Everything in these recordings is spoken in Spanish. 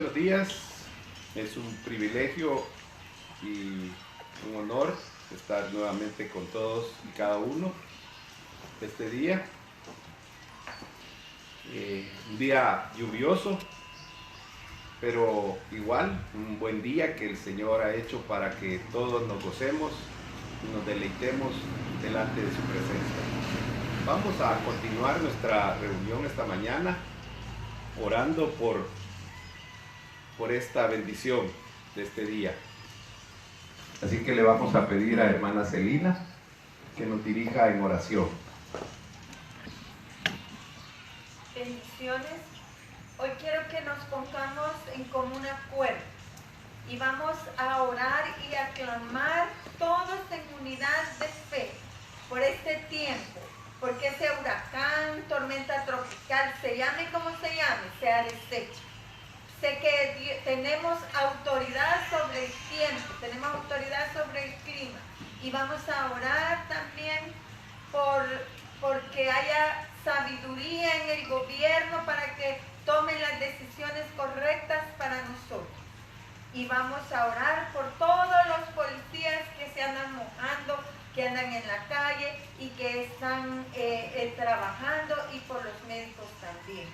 Buenos días, es un privilegio y un honor estar nuevamente con todos y cada uno este día. Un día lluvioso, pero igual un buen día que el Señor ha hecho para que todos nos gocemos y nos deleitemos delante de su presencia. Vamos a continuar nuestra reunión esta mañana orando por esta bendición de este día. Así que le vamos a pedir a hermana Celina que nos dirija en oración. Bendiciones. Hoy quiero que nos pongamos en común acuerdo y vamos a orar y a clamar todos en unidad de fe por este tiempo, porque ese huracán, tormenta tropical, se llame como se llame, sea deshecho. Sé que tenemos autoridad sobre el tiempo, tenemos autoridad sobre el clima y vamos a orar también porque haya sabiduría en el gobierno para que tomen las decisiones correctas para nosotros. Y vamos a orar por todos los policías que se andan mojando, que andan en la calle y que están trabajando, y por los médicos también.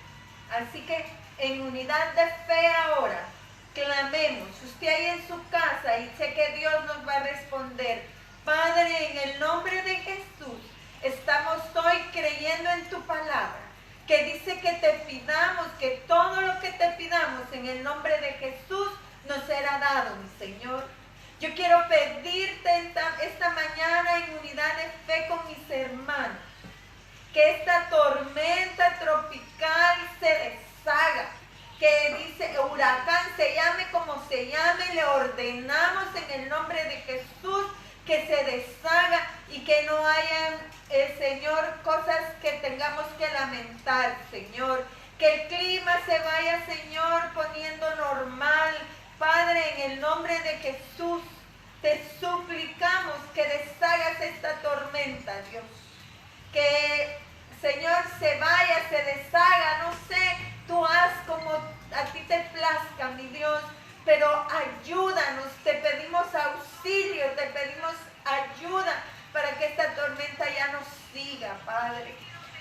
Así que en unidad de fe ahora, clamemos. Usted ahí en su casa, y sé que Dios nos va a responder. Padre, en el nombre de Jesús, estamos hoy creyendo en tu palabra, que dice que te pidamos, que todo lo que te pidamos en el nombre de Jesús nos será dado, mi Señor. Yo quiero pedirte esta mañana en unidad de fe con mis hermanos, que esta tormenta tropical se deshaga, que dice huracán, se llame como se llame, le ordenamos en el nombre de Jesús que se deshaga y que no haya, Señor, cosas que tengamos que lamentar, Señor. Que el clima se vaya, Señor, poniendo normal. Padre, en el nombre de Jesús, te suplicamos que deshagas esta tormenta, Dios. Que, Señor, se vaya, se deshaga, no sé, tú haz como a ti te plazca, mi Dios, pero ayúdanos, te pedimos auxilio, te pedimos ayuda para que esta tormenta ya no siga, Padre.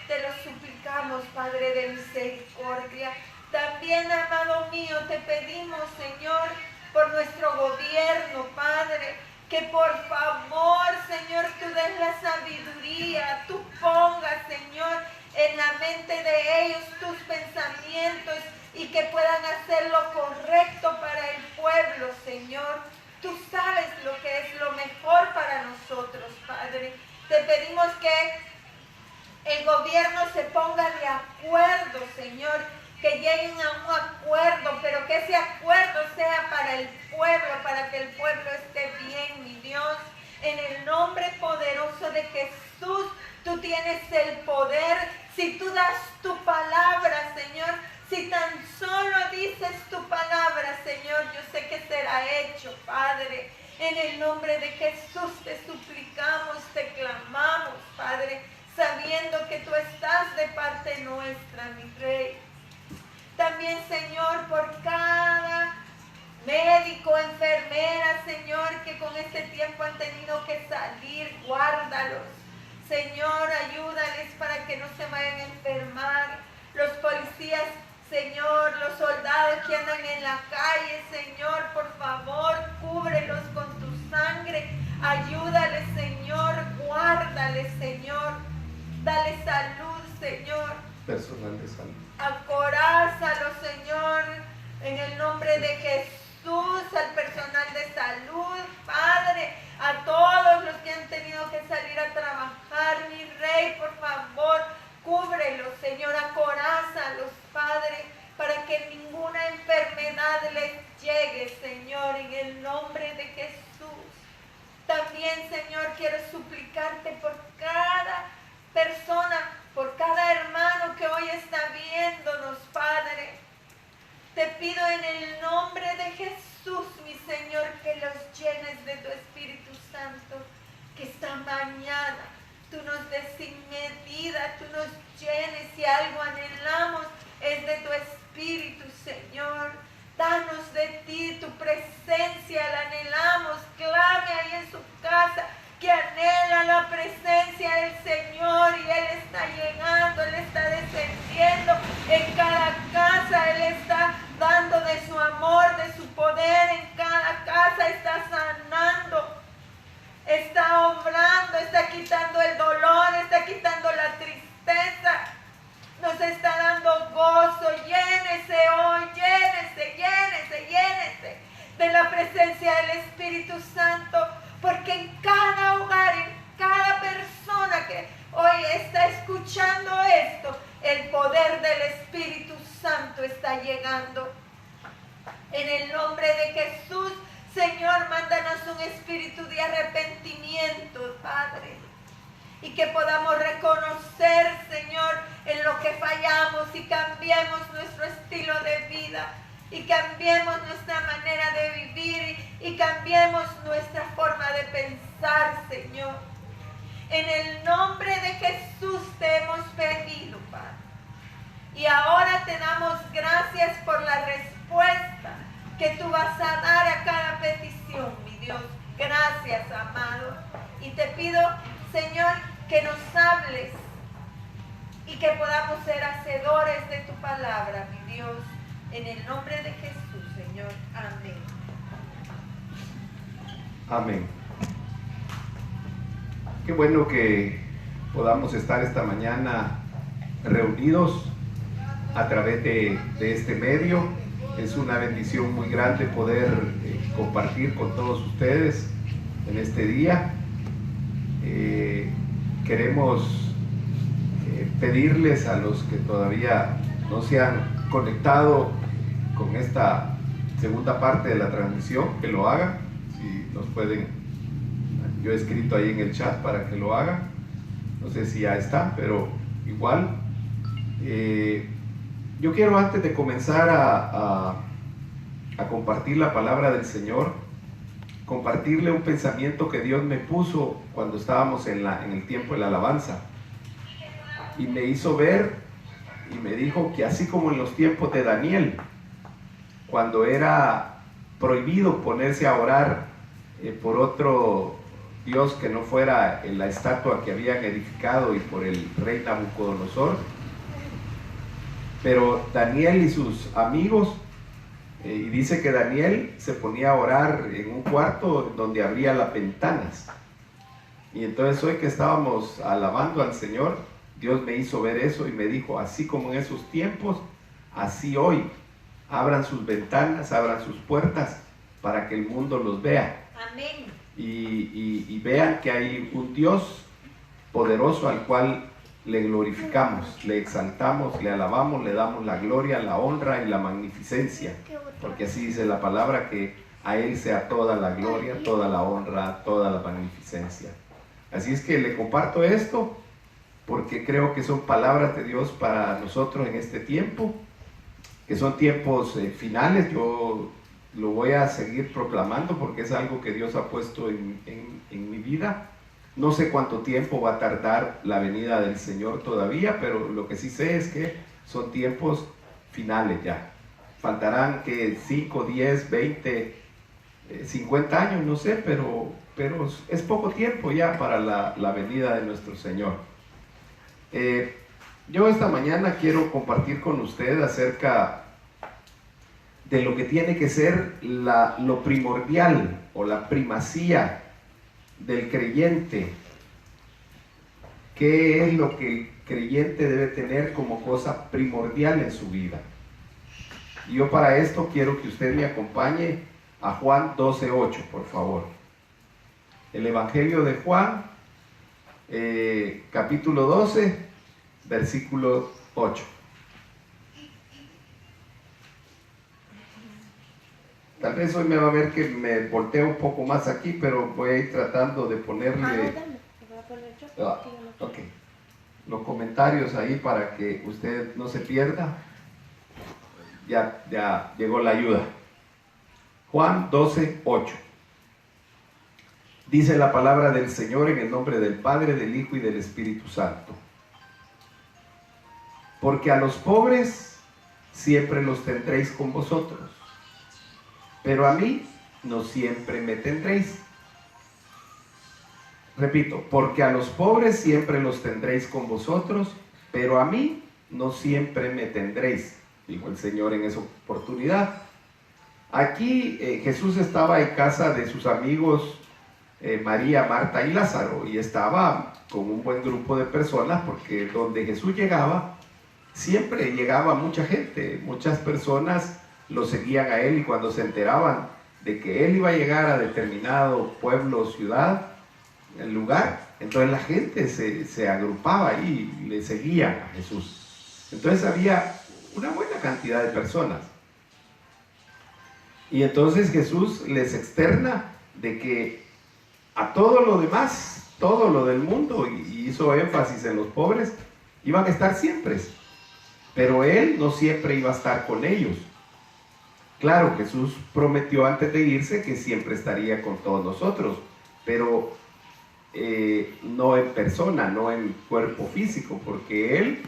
Te lo suplicamos, Padre de misericordia. También, amado mío, te pedimos, Señor, por nuestro gobierno, Padre, que por favor, Señor, tú des la sabiduría, tú pongas, Señor, en la mente de ellos tus pensamientos y que puedan hacer lo correcto para el pueblo, Señor. Tú sabes lo que es lo mejor para nosotros, Padre. Te pedimos que el gobierno se ponga de acuerdo, Señor, que lleguen a un acuerdo, pero que ese acuerdo sea para el pueblo, para que el pueblo esté bien, mi Dios. En el nombre poderoso de Jesús, tú tienes el poder. Si tú das tu palabra, Señor, si tan solo dices tu palabra, Señor, yo sé que será hecho, Padre. En el nombre de Jesús te suplicamos, te clamamos, Padre, sabiendo que tú estás de parte nuestra, mi Rey. También, Señor, por cada médico, enfermera, Señor, que con este tiempo han tenido que salir, guárdalos. Señor, ayúdales para que no se vayan a enfermar. Los policías, Señor, los soldados que andan en la calle, Señor, por favor, cúbrelos con tu sangre. Ayúdales, Señor, guárdales, Señor. Dale salud, Señor. Personal de salud. Acorázalo, Señor, en el nombre de Jesús, al personal de salud, Padre, a todos los que han tenido que salir a trabajar, mi Rey, por favor, cúbrelos, Señor, acorázalos, Padre, para que ninguna enfermedad les llegue, Señor, en el nombre de Jesús. También, Señor, quiero suplicarte por cada persona, por cada hermano que hoy está viéndonos, Padre. Te pido en el nombre de Jesús, mi Señor, que los llenes de tu Espíritu Santo, que esta mañana tú nos des sin medida, tú nos llenes. Si algo anhelamos es de tu Espíritu, Señor. Danos de ti, tu presencia, la anhelamos. Clame ahí en su casa que anhela la presencia del Señor, y Él está llegando, Él está descendiendo en cada casa, Él está dando de su amor, de su poder en cada casa, está sanando, está obrando, está quitando el dolor, está quitando la tristeza, nos está dando gozo. Llénese hoy, llénese, llénese, llénese de la presencia del Espíritu Santo, porque en cada hogar, en cada persona que hoy está escuchando esto, el poder del Espíritu Santo está llegando. En el nombre de Jesús, Señor, mándanos un espíritu de arrepentimiento, Padre, y que podamos reconocer, Señor, en lo que fallamos, y cambiemos nuestro estilo de vida, y cambiemos nuestra manera de vivir, y cambiemos nuestra forma de pensar, Señor. En el nombre de Jesús te hemos pedido, Padre. Y ahora te damos gracias por la respuesta que tú vas a dar a cada petición, mi Dios. Gracias, amado. Y te pido, Señor, que nos hables y que podamos ser hacedores de tu palabra, mi Dios. En el nombre de Jesús, Señor. Amén. Amén. Qué bueno que podamos estar esta mañana reunidos a través de este medio. Es una bendición muy grande poder compartir con todos ustedes en este día. Queremos pedirles a los que todavía no se han conectado con esta segunda parte de la transmisión, que lo hagan. Si nos pueden, yo he escrito ahí en el chat para que lo hagan, no sé si ya está, pero igual yo quiero, antes de comenzar a compartir la palabra del Señor, compartirle un pensamiento que Dios me puso cuando estábamos en el tiempo de la alabanza, y me hizo ver y me dijo que así como en los tiempos de Daniel, cuando era prohibido ponerse a orar por otro Dios que no fuera en la estatua que habían edificado y por el rey Nabucodonosor, pero Daniel y sus amigos, y dice que Daniel se ponía a orar en un cuarto donde abría las ventanas. Y entonces hoy que estábamos alabando al Señor, Dios me hizo ver eso y me dijo, así como en esos tiempos, así hoy, abran sus ventanas, abran sus puertas para que el mundo los vea. Amén. Y vean que hay un Dios poderoso al cual le glorificamos, le exaltamos, le alabamos, le damos la gloria, la honra y la magnificencia, porque así dice la palabra, que a Él sea toda la gloria, toda la honra, toda la magnificencia. Así es que le comparto esto porque creo que son palabras de Dios para nosotros en este tiempo, que son tiempos finales. Yo lo voy a seguir proclamando porque es algo que Dios ha puesto en mi vida. No sé cuánto tiempo va a tardar la venida del Señor todavía, pero lo que sí sé es que son tiempos finales ya. Faltarán que 5, 10, 20, 50 años, no sé, pero es poco tiempo ya para la venida de nuestro Señor. Yo esta mañana quiero compartir con usted acerca de lo que tiene que ser lo primordial o la primacía del creyente. ¿Qué es lo que el creyente debe tener como cosa primordial en su vida? Y yo para esto quiero que usted me acompañe a Juan 12:8, por favor. El Evangelio de Juan, capítulo 12, versículo 8. Tal vez hoy me va a ver que me volteo un poco más aquí, pero voy a ir tratando de ponerle los comentarios ahí para que usted no se pierda. Ya llegó la ayuda. Juan 12:8. Dice la palabra del Señor en el nombre del Padre, del Hijo y del Espíritu Santo. Porque a los pobres siempre los tendréis con vosotros, pero a mí no siempre me tendréis. Repito, porque a los pobres siempre los tendréis con vosotros, pero a mí no siempre me tendréis, dijo el Señor en esa oportunidad. Aquí Jesús estaba en casa de sus amigos María, Marta y Lázaro, y estaba con un buen grupo de personas, porque donde Jesús llegaba, siempre llegaba mucha gente, muchas personas lo seguían a él, y cuando se enteraban de que él iba a llegar a determinado pueblo, ciudad, el lugar, entonces la gente se agrupaba ahí y le seguían a Jesús. Entonces había una buena cantidad de personas. Y entonces Jesús les externa de que a todo lo demás, todo lo del mundo, y hizo énfasis en los pobres, iban a estar siempre, pero Él no siempre iba a estar con ellos. Claro, Jesús prometió antes de irse que siempre estaría con todos nosotros, pero no en persona, no en cuerpo físico, porque Él,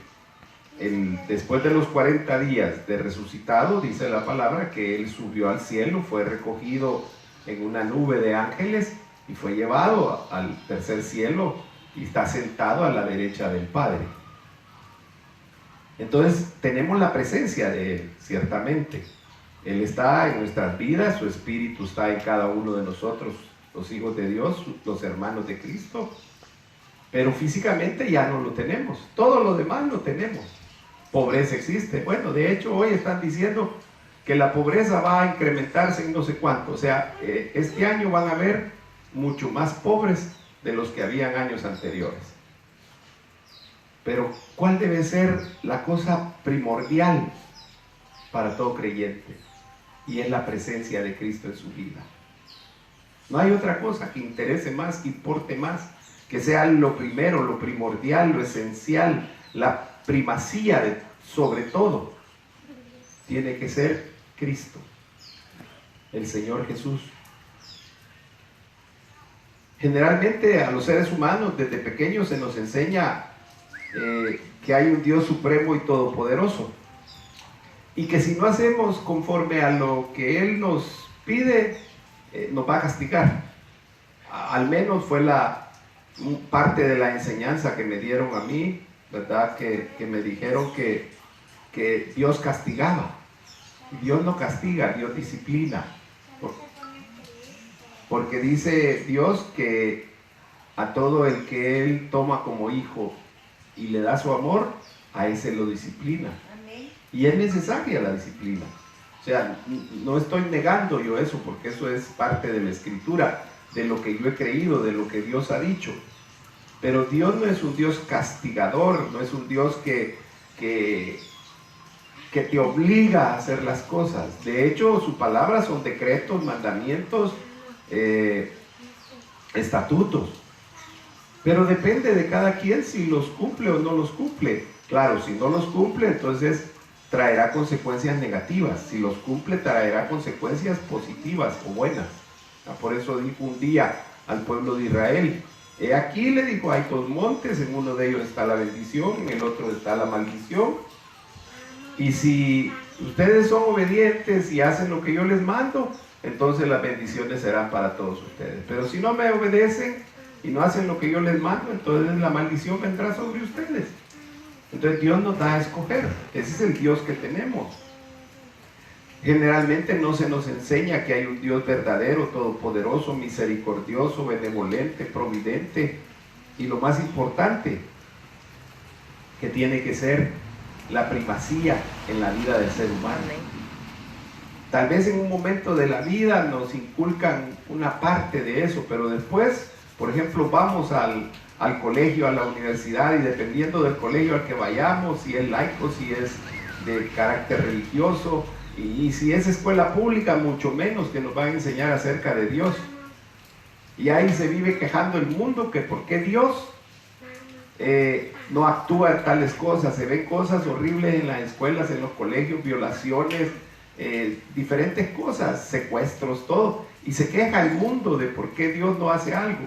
después de los 40 días de resucitado, dice la palabra que Él subió al cielo, fue recogido en una nube de ángeles y fue llevado al tercer cielo y está sentado a la derecha del Padre. Entonces tenemos la presencia de Él, ciertamente. Él está en nuestras vidas, su Espíritu está en cada uno de nosotros, los hijos de Dios, los hermanos de Cristo, pero físicamente ya no lo tenemos. Todo lo demás lo tenemos. Pobreza existe. Bueno, de hecho hoy están diciendo que la pobreza va a incrementarse en no sé cuánto. O sea, este año van a haber mucho más pobres de los que habían años anteriores. Pero ¿cuál debe ser la cosa primordial para todo creyente? Y es la presencia de Cristo en su vida. No hay otra cosa que interese más, que importe más, que sea lo primero, lo primordial, lo esencial, la primacía sobre todo. Tiene que ser Cristo, el Señor Jesús. Generalmente a los seres humanos desde pequeños se nos enseña que hay un Dios supremo y todopoderoso, y que si no hacemos conforme a lo que Él nos pide, nos va a castigar. Al menos fue parte de la enseñanza que me dieron a mí, ¿verdad? Que me dijeron que Dios castigaba. Dios no castiga, Dios disciplina. Porque dice Dios que a todo el que Él toma como hijo y le da su amor, a ese lo disciplina. Y es necesaria la disciplina. O sea, no estoy negando yo eso, porque eso es parte de la Escritura, de lo que yo he creído, de lo que Dios ha dicho. Pero Dios no es un Dios castigador, no es un Dios que te obliga a hacer las cosas. De hecho, su palabra son decretos, mandamientos, estatutos. Pero depende de cada quien si los cumple o no los cumple. Claro, si no los cumple, entonces traerá consecuencias negativas. Si los cumple, traerá consecuencias positivas o buenas. Por eso dijo un día al pueblo de Israel: he aquí, le dijo, hay dos montes, en uno de ellos está la bendición, en el otro está la maldición. Y si ustedes son obedientes y hacen lo que yo les mando, entonces las bendiciones serán para todos ustedes. Pero si no me obedecen y no hacen lo que yo les mando, entonces la maldición vendrá sobre ustedes. Entonces Dios nos da a escoger. Ese es el Dios que tenemos. Generalmente no se nos enseña que hay un Dios verdadero, todopoderoso, misericordioso, benevolente, providente, y lo más importante, que tiene que ser la primacía en la vida del ser humano. Tal vez en un momento de la vida nos inculcan una parte de eso, pero después, por ejemplo, vamos al colegio, a la universidad, y dependiendo del colegio al que vayamos, si es laico, si es de carácter religioso, y si es escuela pública, mucho menos, que nos van a enseñar acerca de Dios. Y ahí se vive quejando el mundo que por qué Dios no actúa en tales cosas. Se ven cosas horribles en las escuelas, en los colegios, violaciones, diferentes cosas, secuestros, todo. Y se queja el mundo de por qué Dios no hace algo.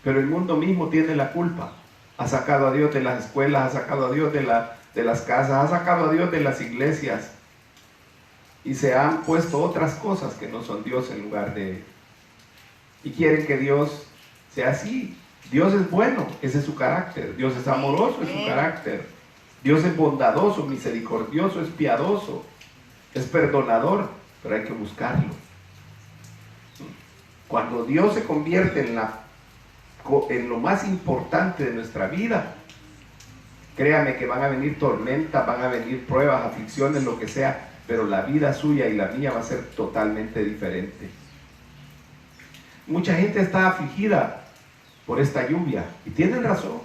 Pero el mundo mismo tiene la culpa. Ha sacado a Dios de las escuelas, ha sacado a Dios de las casas, ha sacado a Dios de las iglesias. y se han puesto otras cosas que no son Dios en lugar de Él. Y quieren que Dios sea así. Dios es bueno, ese es su carácter. Dios es amoroso, es su carácter. Dios es bondadoso, misericordioso, es piadoso, es perdonador, pero hay que buscarlo. Cuando Dios se convierte en lo más importante de nuestra vida, créame que van a venir tormentas, van a venir pruebas, aflicciones, lo que sea, pero la vida suya y la mía va a ser totalmente diferente. Mucha gente está afligida por esta lluvia y tienen razón.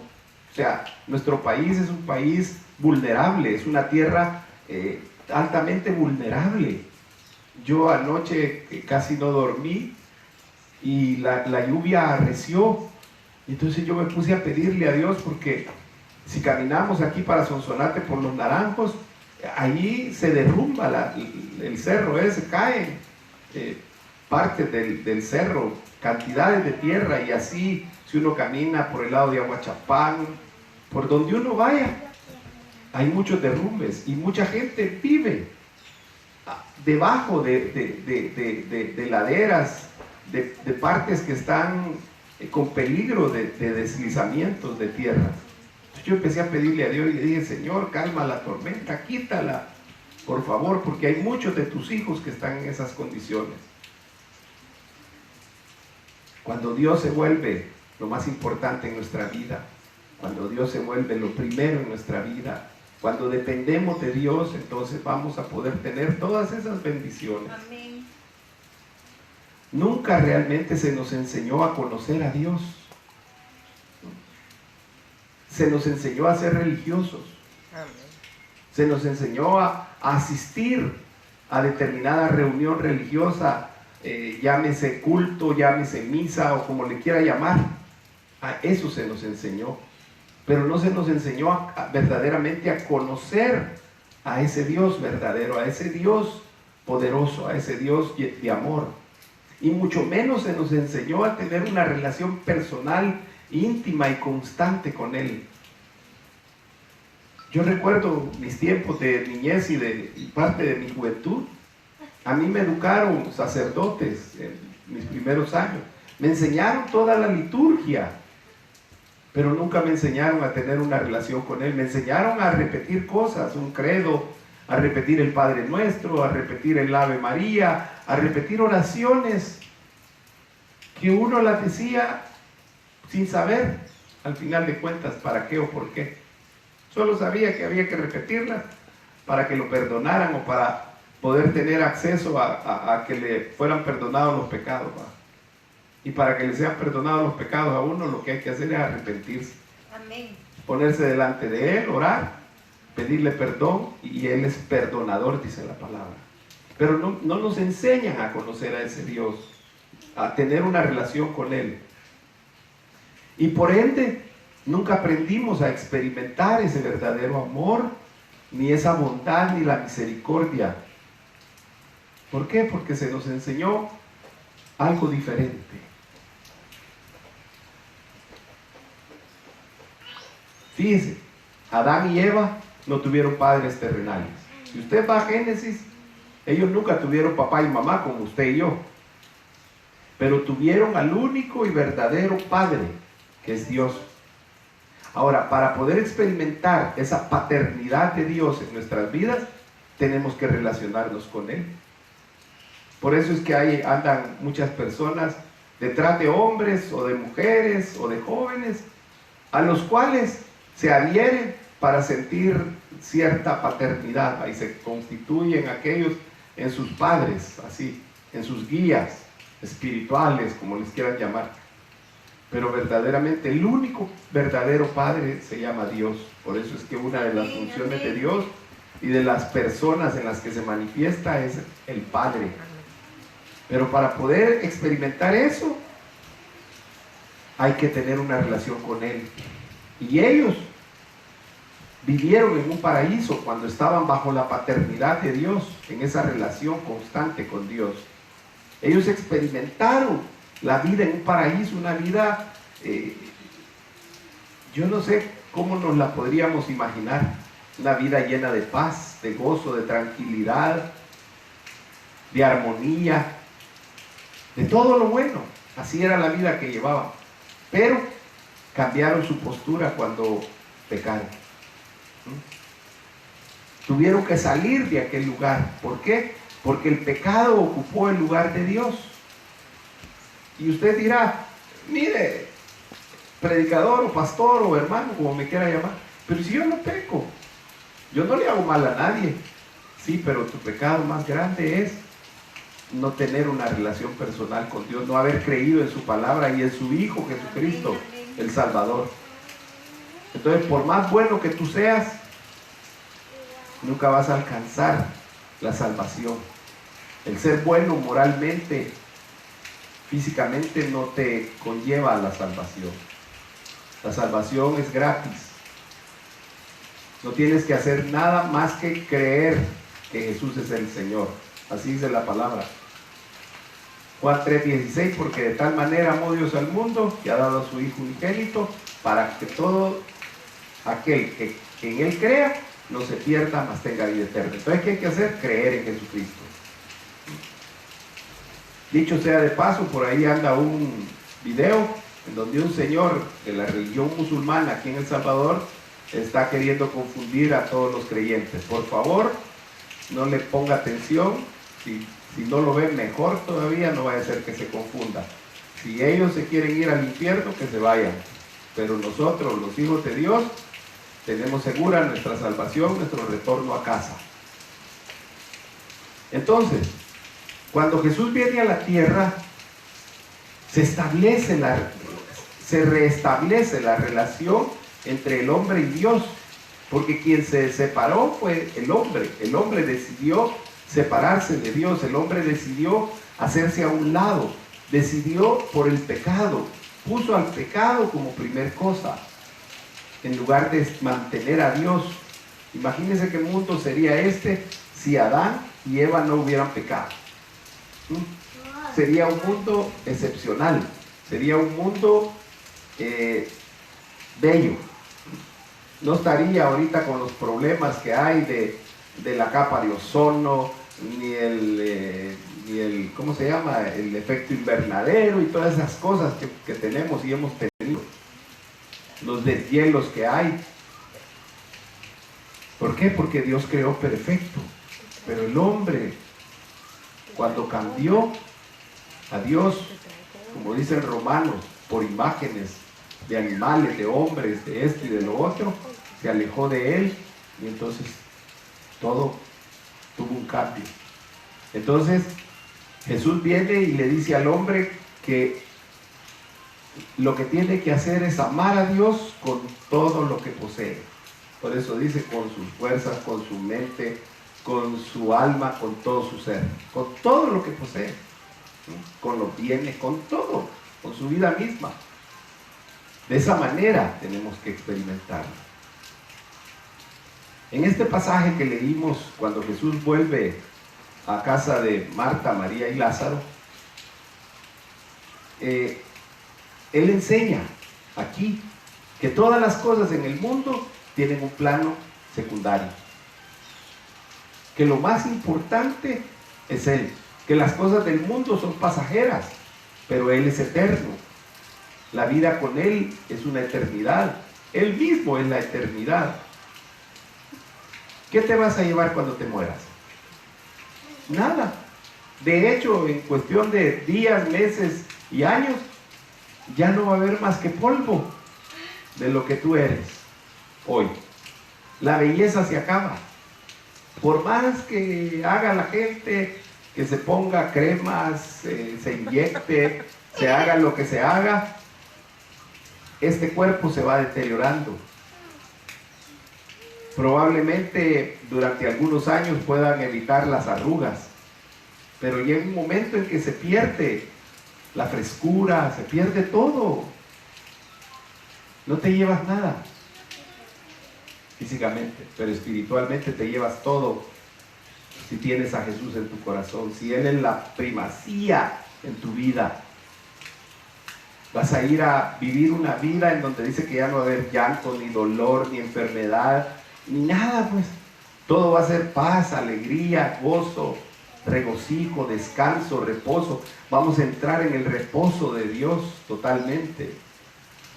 O sea, nuestro país es un país vulnerable, es una tierra altamente vulnerable. Yo anoche casi no dormí y la lluvia arreció. Entonces yo me puse a pedirle a Dios, porque si caminamos aquí para Sonsonate por los Naranjos, allí se derrumba el cerro ese, caen partes del cerro, cantidades de tierra, y así si uno camina por el lado de Aguachapán, por donde uno vaya, hay muchos derrumbes y mucha gente vive debajo de laderas, de partes que están con peligro de deslizamientos de tierra. Entonces yo empecé a pedirle a Dios y le dije: Señor, calma la tormenta, quítala, por favor, porque hay muchos de tus hijos que están en esas condiciones. Cuando Dios se vuelve lo más importante en nuestra vida, cuando Dios se vuelve lo primero en nuestra vida, cuando dependemos de Dios, entonces vamos a poder tener todas esas bendiciones. Amén. Nunca realmente se nos enseñó a conocer a Dios. Se nos enseñó a ser religiosos. Amén. Se nos enseñó a asistir a determinada reunión religiosa, llámese culto, llámese misa o como le quiera llamar. A eso se nos enseñó. Pero no se nos enseñó verdaderamente a conocer a ese Dios verdadero, a ese Dios poderoso, a ese Dios de amor. Y mucho menos se nos enseñó a tener una relación personal, íntima y constante con Él. Yo recuerdo mis tiempos de niñez y parte de mi juventud. A mí me educaron sacerdotes en mis primeros años. Me enseñaron toda la liturgia, pero nunca me enseñaron a tener una relación con Él. Me enseñaron a repetir cosas, un credo, a repetir el Padre Nuestro, a repetir el Ave María, a repetir oraciones que uno las decía sin saber, al final de cuentas, para qué o por qué. Solo sabía que había que repetirlas para que lo perdonaran o para poder tener acceso a que le fueran perdonados los pecados, ¿va? Y para que le sean perdonados los pecados a uno, lo que hay que hacer es arrepentirse. Amén. Ponerse delante de Él, orar, pedirle perdón, y Él es perdonador, dice la palabra. Pero no nos enseñan a conocer a ese Dios, a tener una relación con Él. Y por ende, nunca aprendimos a experimentar ese verdadero amor, ni esa bondad, ni la misericordia. ¿Por qué? Porque se nos enseñó algo diferente. Fíjese, Adán y Eva no tuvieron padres terrenales. Si usted va a Génesis, ellos nunca tuvieron papá y mamá como usted y yo, pero tuvieron al único y verdadero Padre, que es Dios. Ahora, para poder experimentar esa paternidad de Dios en nuestras vidas, tenemos que relacionarnos con Él. Por eso es que ahí andan muchas personas detrás de hombres o de mujeres o de jóvenes, a los cuales se adhieren para sentir cierta paternidad, y se constituyen aquellos en sus padres, así, en sus guías espirituales, como les quieran llamar. Pero verdaderamente el único verdadero Padre se llama Dios. Por eso es que una de las funciones de Dios y de las personas en las que se manifiesta es el Padre. Pero para poder experimentar eso, hay que tener una relación con Él. Y ellos vivieron en un paraíso cuando estaban bajo la paternidad de Dios, en esa relación constante con Dios. Ellos experimentaron la vida en un paraíso, una vida, yo no sé cómo nos la podríamos imaginar, una vida llena de paz, de gozo, de tranquilidad, de armonía, de todo lo bueno. Así era la vida que llevaban. Pero cambiaron su postura cuando pecaron. Tuvieron que salir de aquel lugar. ¿Por qué? Porque el pecado ocupó el lugar de Dios. Y usted dirá, mire, predicador o pastor o hermano, como me quiera llamar, pero si yo no peco, yo no le hago mal a nadie. Sí, pero tu pecado más grande es no tener una relación personal con Dios, no haber creído en su palabra y en su Hijo Jesucristo, el Salvador. Entonces, por más bueno que tú seas, nunca vas a alcanzar la salvación. El ser bueno moralmente, físicamente, no te conlleva a la salvación. La salvación es gratis. No tienes que hacer nada más que creer que Jesús es el Señor. Así dice la palabra. Juan 3:16, porque de tal manera amó Dios al mundo que ha dado a su Hijo unigénito para que todo aquel que en Él crea no se pierda, mas tenga vida eterna. Entonces, ¿qué hay que hacer? Creer en Jesucristo. Dicho sea de paso, por ahí anda un video en donde un señor de la religión musulmana aquí en El Salvador está queriendo confundir a todos los creyentes. Por favor, no le ponga atención. Si no lo ven, mejor todavía, no vaya a ser que se confunda. Si ellos se quieren ir al infierno, que se vayan. Pero nosotros, los hijos de Dios, tenemos segura nuestra salvación, nuestro retorno a casa. Entonces, cuando Jesús viene a la tierra, se restablece la relación entre el hombre y Dios, porque quien se separó fue el hombre. El hombre decidió separarse de Dios, el hombre decidió hacerse a un lado, decidió por el pecado, puso al pecado como primer cosa, en lugar de mantener a Dios. Imagínense qué mundo sería este si Adán y Eva no hubieran pecado. Sería un mundo excepcional, sería un mundo bello. No estaría ahorita con los problemas que hay de la capa de ozono, ni el ¿cómo se llama? El efecto invernadero y todas esas cosas que tenemos y hemos tenido. Los deshielos que hay. ¿Por qué? Porque Dios creó perfecto. Pero el hombre, cuando cambió a Dios, como dicen Romanos, por imágenes de animales, de hombres, de esto y de lo otro, se alejó de Él y entonces todo tuvo un cambio. Entonces Jesús viene y le dice al hombre que lo que tiene que hacer es amar a Dios con todo lo que posee. Por eso dice, con sus fuerzas, con su mente, con su alma, con todo su ser, con todo lo que posee, con los bienes, con todo, con su vida misma. De esa manera tenemos que experimentarlo. En este pasaje que leímos, cuando Jesús vuelve a casa de Marta, María y Lázaro, Él enseña aquí que todas las cosas en el mundo tienen un plano secundario. Que lo más importante es Él. Que las cosas del mundo son pasajeras, pero Él es eterno. La vida con Él es una eternidad. Él mismo es la eternidad. ¿Qué te vas a llevar cuando te mueras? Nada. De hecho, en cuestión de días, meses y años, ya no va a haber más que polvo de lo que tú eres hoy. La belleza se acaba. Por más que haga la gente, que se ponga cremas, se inyecte, se haga lo que se haga, este cuerpo se va deteriorando. Probablemente durante algunos años puedan evitar las arrugas, pero llega un momento en que se pierde la frescura, se pierde todo. No te llevas nada físicamente, pero espiritualmente te llevas todo si tienes a Jesús en tu corazón, si Él es la primacía en tu vida. Vas a ir a vivir una vida en donde dice que ya no va a haber llanto, ni dolor, ni enfermedad, ni nada, pues. Todo va a ser paz, alegría, gozo, regocijo, descanso, reposo. Vamos a entrar en el reposo de Dios totalmente.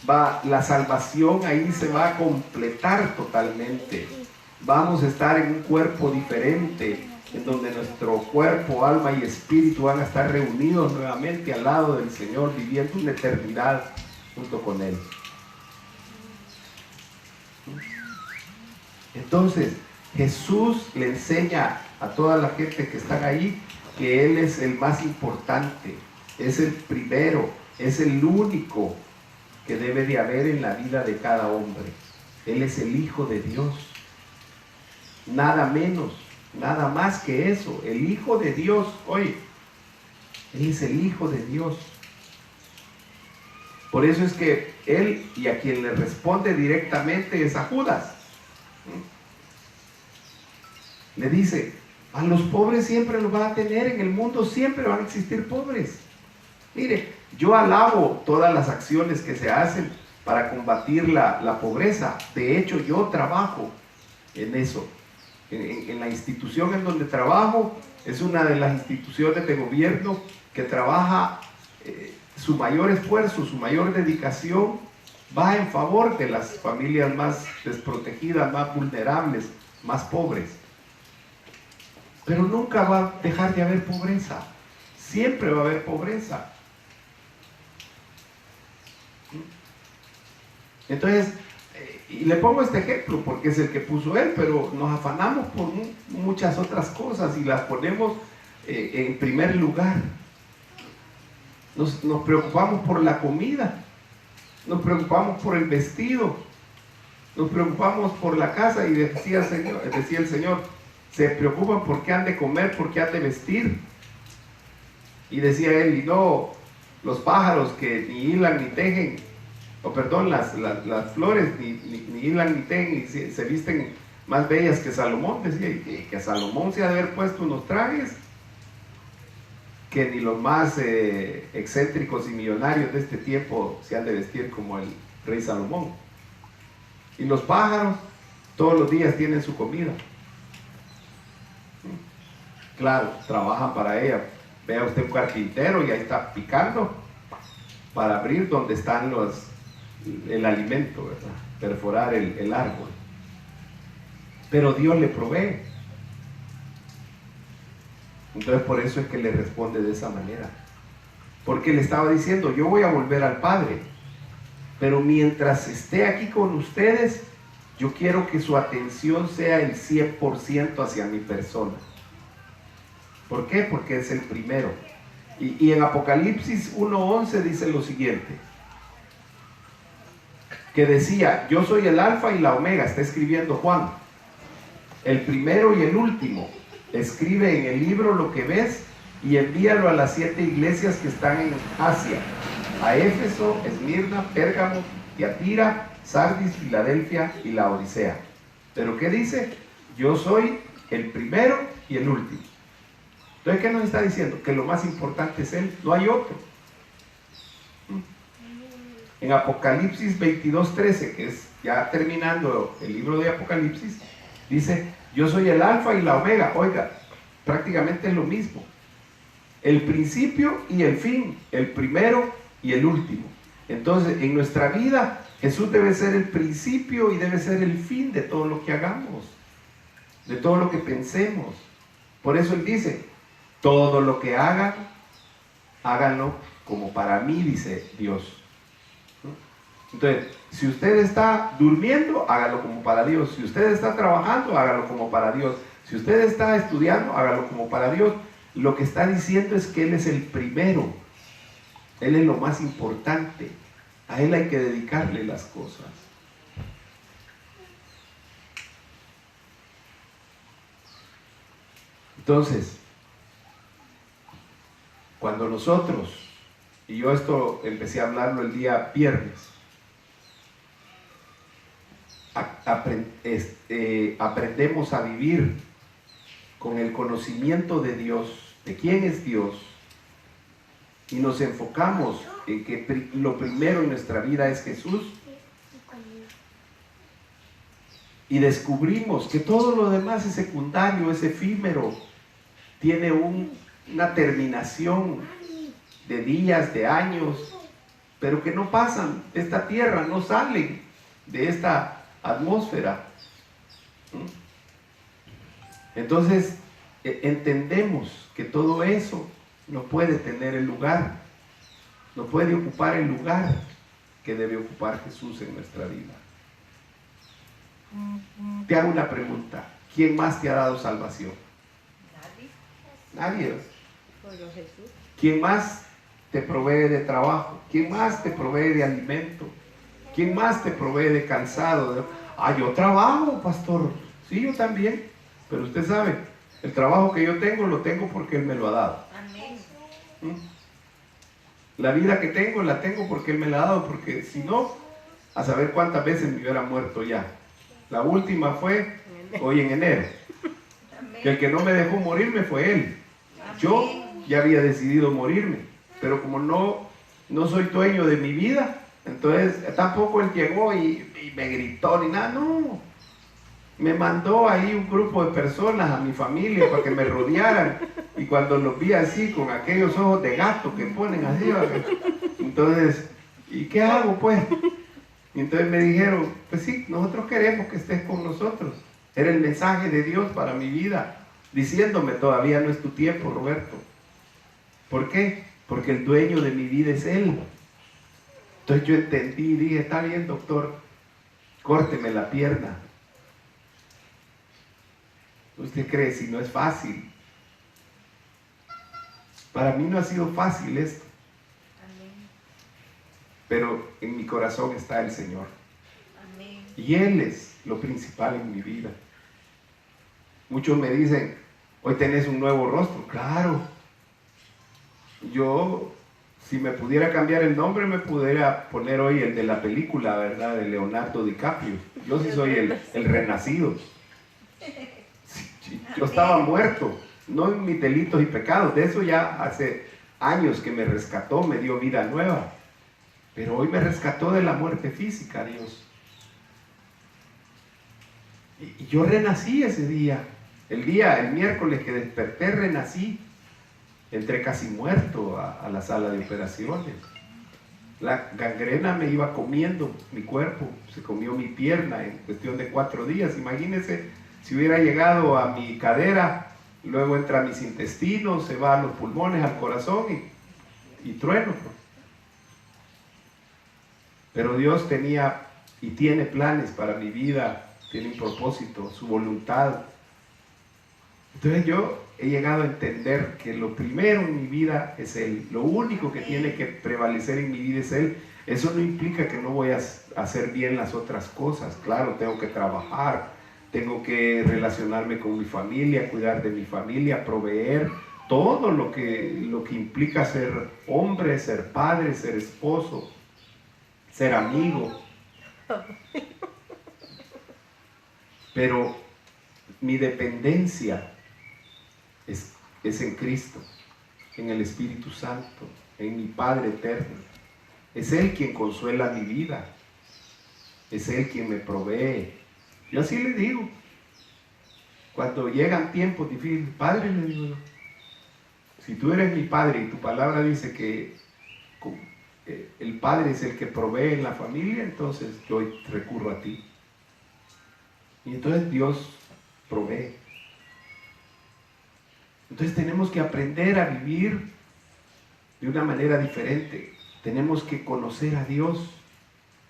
La salvación ahí se va a completar totalmente. Vamos a estar en un cuerpo diferente, en donde nuestro cuerpo, alma y espíritu van a estar reunidos nuevamente al lado del Señor, viviendo una eternidad junto con Él. Entonces, Jesús le enseña a toda la gente que están ahí que Él es el más importante, es el primero, es el único que debe de haber en la vida de cada hombre. Él es el Hijo de Dios. Nada menos, nada más que eso. El Hijo de Dios, oye, Él es el Hijo de Dios. Por eso es que Él, y a quien le responde directamente, es a Judas. Le dice, a los pobres siempre los van a tener, en el mundo siempre van a existir pobres. Mire, yo alabo todas las acciones que se hacen para combatir la pobreza. De hecho, yo trabajo en eso. En la institución en donde trabajo, es una de las instituciones de gobierno que trabaja, su mayor esfuerzo, su mayor dedicación va en favor de las familias más desprotegidas, más vulnerables, más pobres. Pero nunca va a dejar de haber pobreza. Siempre va a haber pobreza. Entonces, y le pongo este ejemplo porque es el que puso él, pero nos afanamos por muchas otras cosas y las ponemos en primer lugar. Nos preocupamos por la comida, nos preocupamos por el vestido, nos preocupamos por la casa, y decía el Señor, se preocupan por qué han de comer, por qué han de vestir. Y decía él, y no los pájaros que ni hilan ni tejen, las flores ni hilan ni tejen, y se visten más bellas que Salomón. Decía, y que Salomón se ha de haber puesto unos trajes que ni los más excéntricos y millonarios de este tiempo se han de vestir como el rey Salomón. Y los pájaros todos los días tienen su comida. Claro, trabajan para ella. Vea usted un carpintero y ahí está picando para abrir donde están el alimento, ¿verdad? Perforar el árbol. Pero Dios le provee. Entonces por eso es que le responde de esa manera. Porque le estaba diciendo, yo voy a volver al Padre, pero mientras esté aquí con ustedes, yo quiero que su atención sea el 100% hacia mi persona. ¿Por qué? Porque es el primero. Y en Apocalipsis 1:11 dice lo siguiente, que decía, yo soy el alfa y la omega, está escribiendo Juan, el primero y el último. Escribe en el libro lo que ves y envíalo a las 7 iglesias que están en Asia, a Éfeso, Esmirna, Pérgamo, Tiatira, Sardis, Filadelfia y la Odisea. ¿Pero qué dice? Yo soy el primero y el último. Entonces, ¿qué nos está diciendo? Que lo más importante es Él, no hay otro. En Apocalipsis 22:13, que es ya terminando el libro de Apocalipsis, dice, yo soy el alfa y la omega. Oiga, prácticamente es lo mismo. El principio y el fin, el primero y el último. Entonces, en nuestra vida, Jesús debe ser el principio y debe ser el fin de todo lo que hagamos, de todo lo que pensemos. Por eso Él dice, todo lo que hagan, háganlo como para mí, dice Dios. Entonces, si usted está durmiendo, hágalo como para Dios. Si usted está trabajando, hágalo como para Dios. Si usted está estudiando, hágalo como para Dios. Lo que está diciendo es que Él es el primero. Él es lo más importante. A Él hay que dedicarle las cosas. Entonces, cuando nosotros, y yo esto empecé a hablarlo el día viernes, aprendemos a vivir con el conocimiento de Dios, de quién es Dios, y nos enfocamos en que lo primero en nuestra vida es Jesús, y descubrimos que todo lo demás es secundario, es efímero, tiene una terminación de días, de años, pero que no pasan de esta tierra, no salen de esta atmósfera. Entonces, entendemos que todo eso no puede tener el lugar, no puede ocupar el lugar que debe ocupar Jesús en nuestra vida. Te hago una pregunta: ¿quién más te ha dado salvación? Nadie. Nadie. Solo Jesús. ¿Quién más te provee de trabajo? ¿Quién más te provee de alimento? ¿Quién más te provee de calzado? Yo trabajo, pastor. Sí, yo también. Pero usted sabe, el trabajo que yo tengo, lo tengo porque Él me lo ha dado. Amén. La vida que tengo, la tengo porque Él me la ha dado, porque si no, a saber cuántas veces me hubiera muerto ya. La última fue hoy en enero. Que el que no me dejó morirme fue Él. Yo ya había decidido morirme, pero como no soy dueño de mi vida, entonces tampoco Él llegó y me gritó ni nada, no. Me mandó ahí un grupo de personas a mi familia para que me rodearan, y cuando los vi así con aquellos ojos de gato que ponen así, entonces, ¿y qué hago pues? Y entonces me dijeron, pues sí, nosotros queremos que estés con nosotros. Era el mensaje de Dios para mi vida, diciéndome: todavía no es tu tiempo, Roberto. ¿Por qué? Porque el dueño de mi vida es Él. Entonces yo entendí y dije: está bien, doctor, córteme la pierna. ¿Usted cree si no es fácil? Para mí no ha sido fácil esto. Amén. Pero en mi corazón está el Señor. Amén. Y Él es lo principal en mi vida. Muchos me dicen: hoy tenés un nuevo rostro. Claro. Yo, si me pudiera cambiar el nombre, me pudiera poner hoy el de la película, ¿verdad? De Leonardo DiCaprio. Yo sí soy el renacido. Yo estaba muerto, no en mis delitos y pecados. De eso ya hace años que me rescató, me dio vida nueva. Pero hoy me rescató de la muerte física, Dios. Y yo renací ese día. El miércoles que desperté, renací. Entré casi muerto a la sala de operaciones. La gangrena me iba comiendo mi cuerpo, se comió mi pierna en cuestión de 4 días. Imagínense si hubiera llegado a mi cadera, luego entra a mis intestinos, se va a los pulmones, al corazón y trueno. Pero Dios tenía y tiene planes para mi vida, tiene un propósito, su voluntad. Entonces yo he llegado a entender que lo primero en mi vida es Él. Lo único que tiene que prevalecer en mi vida es Él. Eso no implica que no voy a hacer bien las otras cosas. Claro, tengo que trabajar, tengo que relacionarme con mi familia, cuidar de mi familia, proveer todo lo que implica ser hombre, ser padre, ser esposo, ser amigo. Pero mi dependencia es en Cristo, en el Espíritu Santo, en mi Padre eterno. Es Él quien consuela mi vida, es Él quien me provee. Yo así le digo, cuando llegan tiempos difíciles: Padre, le digo yo, si tú eres mi Padre y tu palabra dice que el Padre es el que provee en la familia, entonces yo recurro a ti. Y entonces Dios provee. Entonces tenemos que aprender a vivir de una manera diferente. Tenemos que conocer a Dios.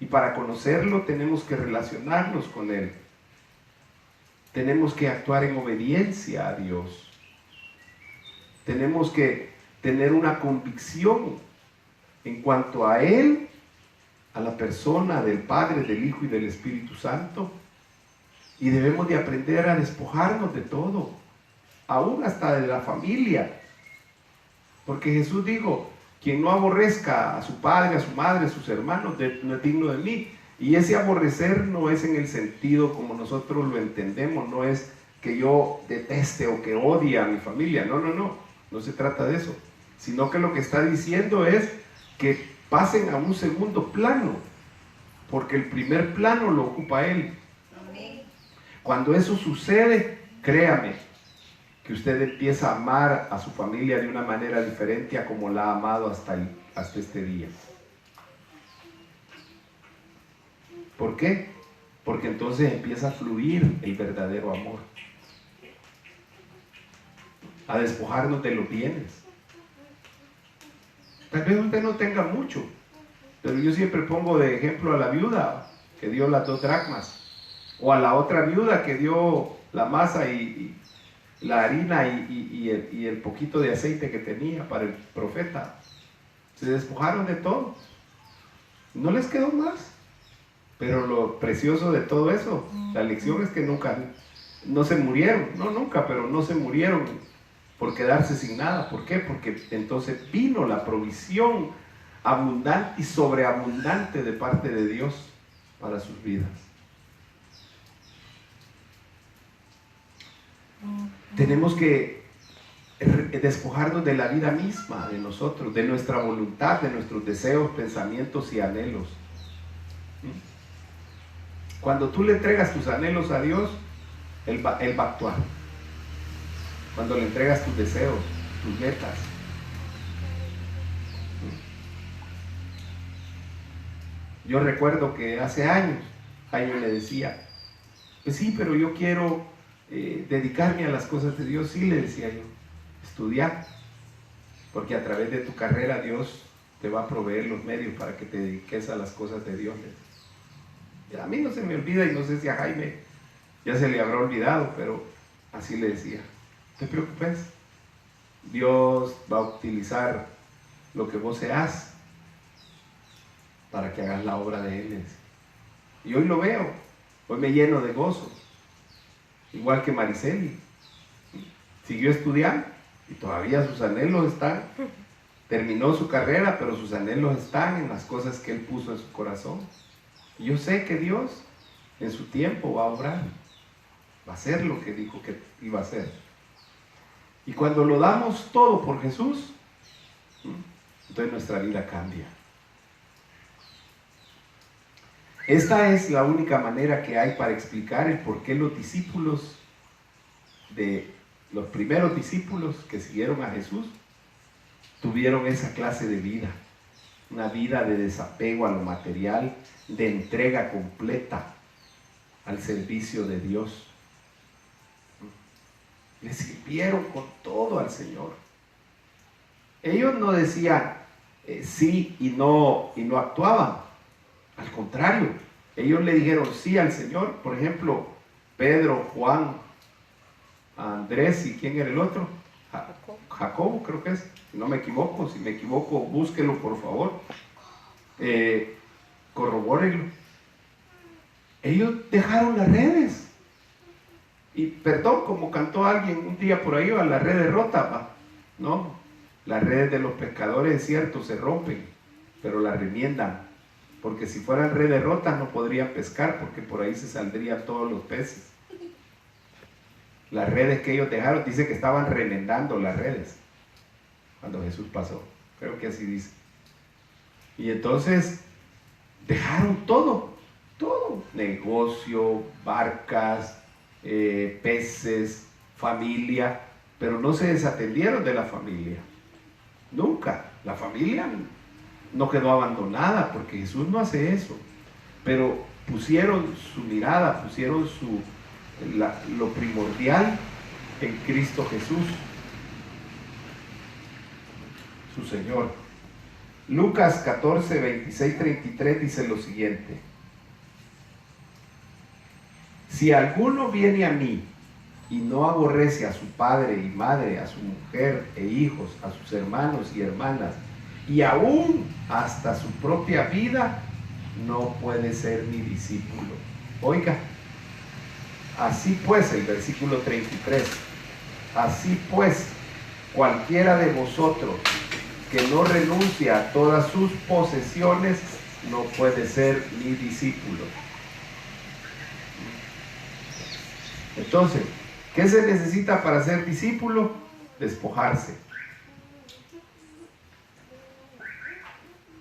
Y para conocerlo tenemos que relacionarnos con Él. Tenemos que actuar en obediencia a Dios. Tenemos que tener una convicción en cuanto a Él, a la persona del Padre, del Hijo y del Espíritu Santo. Y debemos de aprender a despojarnos de todo, aún hasta de la familia. Porque Jesús dijo: quien no aborrezca a su padre, a su madre, a sus hermanos, no es digno de mí. Y ese aborrecer no es en el sentido como nosotros lo entendemos, no es que yo deteste o que odie a mi familia, no se trata de eso, sino que lo que está diciendo es que pasen a un segundo plano, porque el primer plano lo ocupa Él. Cuando eso sucede, créame, que usted empieza a amar a su familia de una manera diferente a como la ha amado hasta este día. ¿Por qué? Porque entonces empieza a fluir el verdadero amor, a despojarnos de los bienes. Tal vez usted no tenga mucho, pero yo siempre pongo de ejemplo a la viuda que dio las 2 dracmas, o a la otra viuda que dio la masa y la harina y el poquito de aceite que tenía para el profeta. Se despojaron de todo, no les quedó más. Pero lo precioso de todo eso, la lección es que no se murieron, no nunca, pero no se murieron por quedarse sin nada. ¿Por qué? Porque entonces vino la provisión abundante y sobreabundante de parte de Dios para sus vidas. Tenemos que despojarnos de la vida misma de nosotros, de nuestra voluntad, de nuestros deseos, pensamientos y anhelos. Cuando tú le entregas tus anhelos a Dios, Él va a actuar. Cuando le entregas tus deseos, tus metas. Yo recuerdo que hace años, Jaime le decía, pues sí, pero yo quiero dedicarme a las cosas de Dios. Sí, le decía yo, estudiar, porque a través de tu carrera Dios te va a proveer los medios para que te dediques a las cosas de Dios. A mí no se me olvida, y no sé si a Jaime ya se le habrá olvidado, pero así le decía, no te preocupes, Dios va a utilizar lo que vos seas para que hagas la obra de Él. Y hoy lo veo, hoy me lleno de gozo, igual que Mariceli, siguió estudiando y todavía sus anhelos están, terminó su carrera, pero sus anhelos están en las cosas que Él puso en su corazón. Y yo sé que Dios en su tiempo va a obrar, va a hacer lo que dijo que iba a hacer. Y cuando lo damos todo por Jesús, entonces nuestra vida cambia. Esta es la única manera que hay para explicar el por qué los discípulos los primeros discípulos que siguieron a Jesús tuvieron esa clase de vida. Una vida de desapego a lo material, de entrega completa al servicio de Dios. Le sirvieron con todo al Señor. Ellos no decían sí y no actuaban. Al contrario, ellos le dijeron sí al Señor. Por ejemplo, Pedro, Juan, Andrés y ¿quién era el otro? Jacobo, creo que es. Si no me equivoco, si me equivoco, búsquelo por favor. Corrobórenlo. Ellos dejaron las redes. Y perdón, como cantó alguien un día por ahí, a la red es rota, ¿va? No, las redes de los pescadores es cierto, se rompen, pero las remiendan. Porque si fueran redes rotas no podrían pescar, porque por ahí se saldrían todos los peces. Las redes que ellos dejaron, dice que estaban remendando las redes cuando Jesús pasó. Creo que así dice. Y entonces dejaron todo, negocio, barcas, peces, familia, pero no se desatendieron de la familia. Nunca. La familia no quedó abandonada, porque Jesús no hace eso. Pero pusieron su mirada, pusieron lo primordial en Cristo Jesús, su Señor. Lucas 14, 26, 33 dice lo siguiente: si alguno viene a mí y no aborrece a su padre y madre, a su mujer e hijos, a sus hermanos y hermanas, y aún hasta su propia vida, no puede ser mi discípulo. Oiga, así pues, el versículo 33, así pues, cualquiera de vosotros que no renuncia a todas sus posesiones, no puede ser mi discípulo. Entonces, ¿qué se necesita para ser discípulo? Despojarse.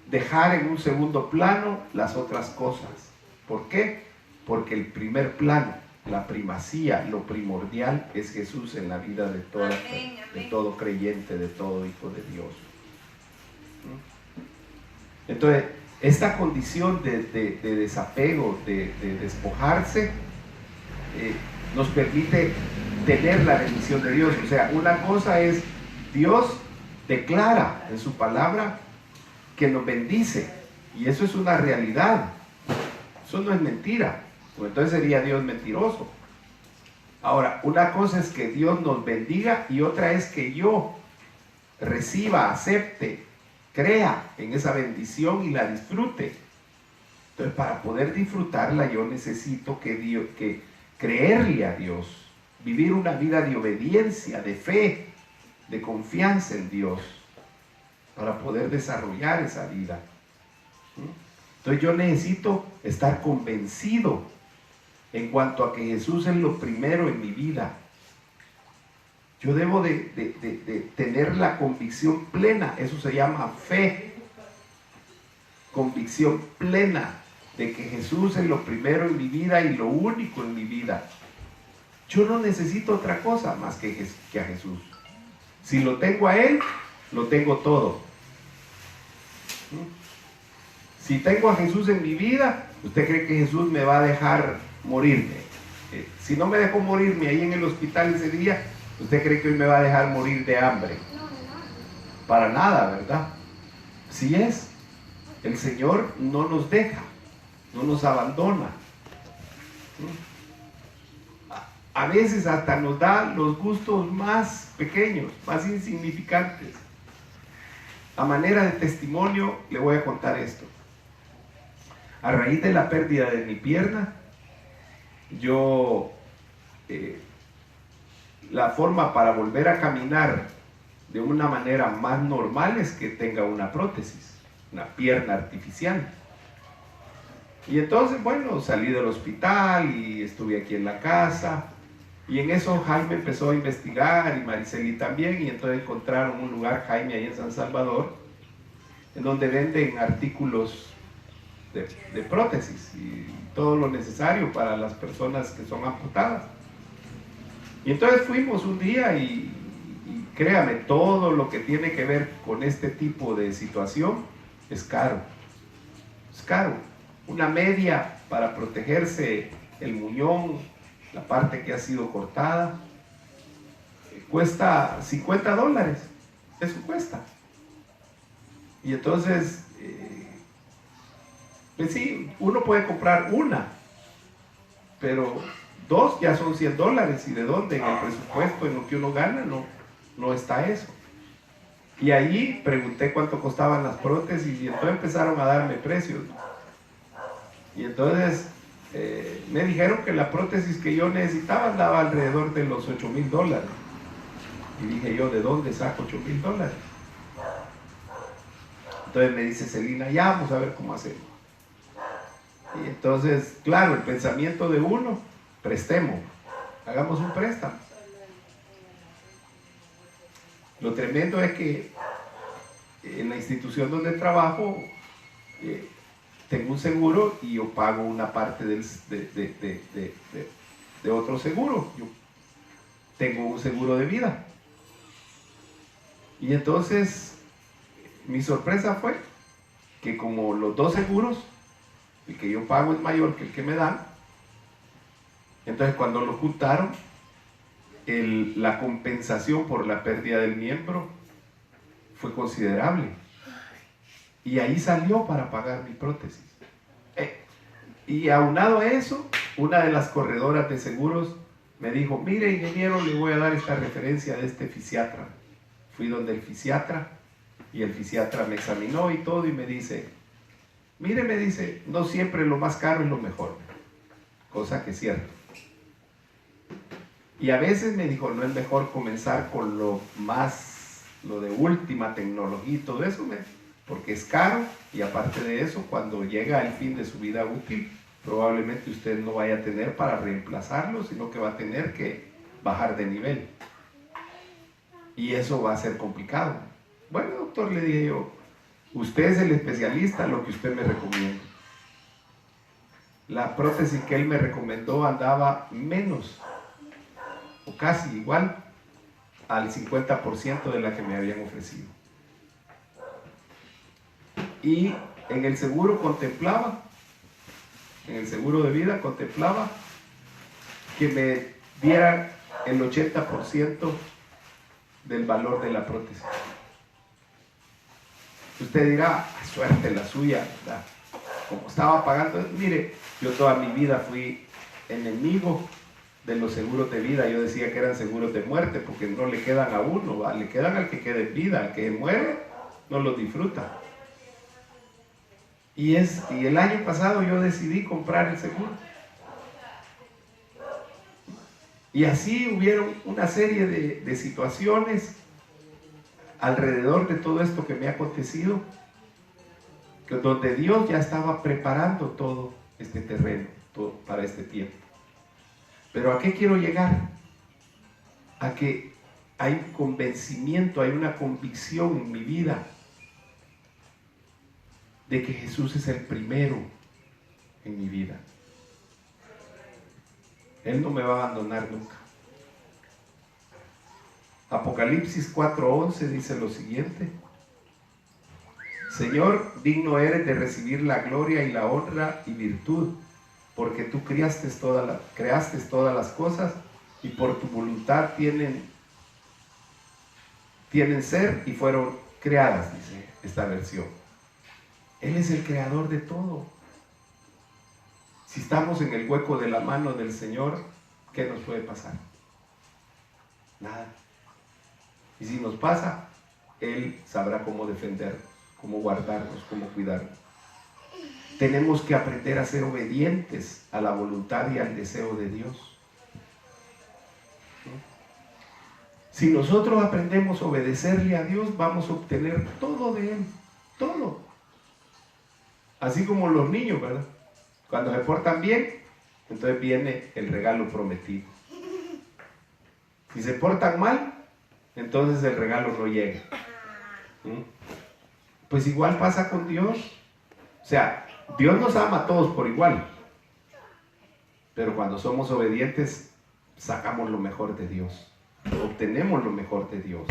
Dejar en un segundo plano las otras cosas. ¿Por qué? Porque el primer plano la primacía, lo primordial es Jesús en la vida de todo creyente, de todo hijo de Dios. Entonces, esta condición de desapego, de despojarse, nos permite tener la bendición de Dios. O sea, una cosa es, Dios declara en su palabra que nos bendice, y eso es una realidad, eso no es mentira, pues entonces sería Dios mentiroso. Ahora, una cosa es que Dios nos bendiga y otra es que yo reciba, acepte, crea en esa bendición y la disfrute. Entonces, para poder disfrutarla yo necesito que creerle a Dios, vivir una vida de obediencia, de fe, de confianza en Dios, para poder desarrollar esa vida. Entonces yo necesito estar convencido en cuanto a que Jesús es lo primero en mi vida. Yo debo de tener la convicción plena, eso se llama fe, convicción plena de que Jesús es lo primero en mi vida y lo único en mi vida. Yo no necesito otra cosa más que a Jesús. Si lo tengo a Él, lo tengo todo. Si tengo a Jesús en mi vida, ¿usted cree que Jesús me va a dejar morirme? Si no me dejó morirme ahí en el hospital ese día, ¿usted cree que hoy me va a dejar morir de hambre? Para nada, ¿verdad? Si es, el Señor no nos deja, no nos abandona. A veces hasta nos da los gustos más pequeños, más insignificantes. A manera de testimonio le voy a contar esto. A raíz de la pérdida de mi pierna, yo la forma para volver a caminar de una manera más normal es que tenga una prótesis, una pierna artificial. Y entonces, bueno, salí del hospital y estuve aquí en la casa. Y en eso Jaime empezó a investigar y Mariceli también, y entonces encontraron un lugar, Jaime, ahí en San Salvador, en donde venden artículos de prótesis y todo lo necesario para las personas que son amputadas. Y entonces fuimos un día y créame, todo lo que tiene que ver con este tipo de situación es caro. Es caro. Una media para protegerse el muñón, la parte que ha sido cortada, cuesta $50. Eso cuesta. Y entonces, pues sí, uno puede comprar una, pero dos ya son $100. ¿Y de dónde? En el presupuesto, en lo que uno gana, no está eso. Y ahí pregunté cuánto costaban las prótesis y entonces empezaron a darme precios. Y entonces me dijeron que la prótesis que yo necesitaba andaba alrededor de los $8,000. Y dije yo, ¿de dónde saco $8,000? Entonces me dice Celina, ya vamos a ver cómo hacemos. Y entonces, claro, el pensamiento de uno, prestemos, hagamos un préstamo. Lo tremendo es que en la institución donde trabajo, tengo un seguro y yo pago una parte de otro seguro. Yo tengo un seguro de vida. Y entonces mi sorpresa fue que como los dos seguros, el que yo pago es mayor que el que me dan, entonces cuando lo juntaron, la compensación por la pérdida del miembro fue considerable. Y ahí salió para pagar mi prótesis. Y aunado a eso, una de las corredoras de seguros me dijo, mire ingeniero, le voy a dar esta referencia de este fisiatra. Fui donde el fisiatra y el fisiatra me examinó y todo y me dice, mire, me dice, no siempre lo más caro es lo mejor. Cosa que es cierto. Y a veces me dijo, no es mejor comenzar con lo de última tecnología y todo eso, porque es caro y aparte de eso, cuando llega el fin de su vida útil, probablemente usted no vaya a tener para reemplazarlo, sino que va a tener que bajar de nivel. Y eso va a ser complicado. Bueno, doctor, le dije yo, usted es el especialista, lo que usted me recomienda. la prótesis que él me recomendó andaba menos o casi igual al 50% de la que me habían ofrecido. Y en el seguro contemplaba, en el seguro de vida contemplaba que me dieran el 80% del valor de la prótesis. Usted dirá, suerte la suya, ¿verdad? Como estaba pagando, mire, yo toda mi vida fui enemigo de los seguros de vida. Yo decía que eran seguros de muerte porque no le quedan a uno, ¿va? Le quedan al que quede en vida, al que muere no los disfruta. Y el año pasado yo decidí comprar el seguro. Y así hubieron una serie de situaciones alrededor de todo esto que me ha acontecido, donde Dios ya estaba preparando todo este terreno para este tiempo. Pero ¿a qué quiero llegar? A que hay un convencimiento, hay una convicción en mi vida de que Jesús es el primero en mi vida. Él no me va a abandonar nunca. Apocalipsis 4:11 dice lo siguiente: Señor, digno eres de recibir la gloria y la honra y virtud, porque tú creaste todas las cosas y por tu voluntad tienen ser y fueron creadas, dice esta versión. Él es el creador de todo. Si estamos en el hueco de la mano del Señor, ¿qué nos puede pasar? Nada. Y si nos pasa, Él sabrá cómo defendernos, cómo guardarnos, cómo cuidarnos. Tenemos que aprender a ser obedientes a la voluntad y al deseo de Dios. Si nosotros aprendemos a obedecerle a Dios, vamos a obtener todo de Él, todo. Así como los niños, ¿verdad? Cuando se portan bien, entonces viene el regalo prometido. Si se portan mal, entonces el regalo no llega. Pues igual pasa con Dios. O sea, Dios nos ama a todos por igual. Pero cuando somos obedientes, sacamos lo mejor de Dios. Obtenemos lo mejor de Dios.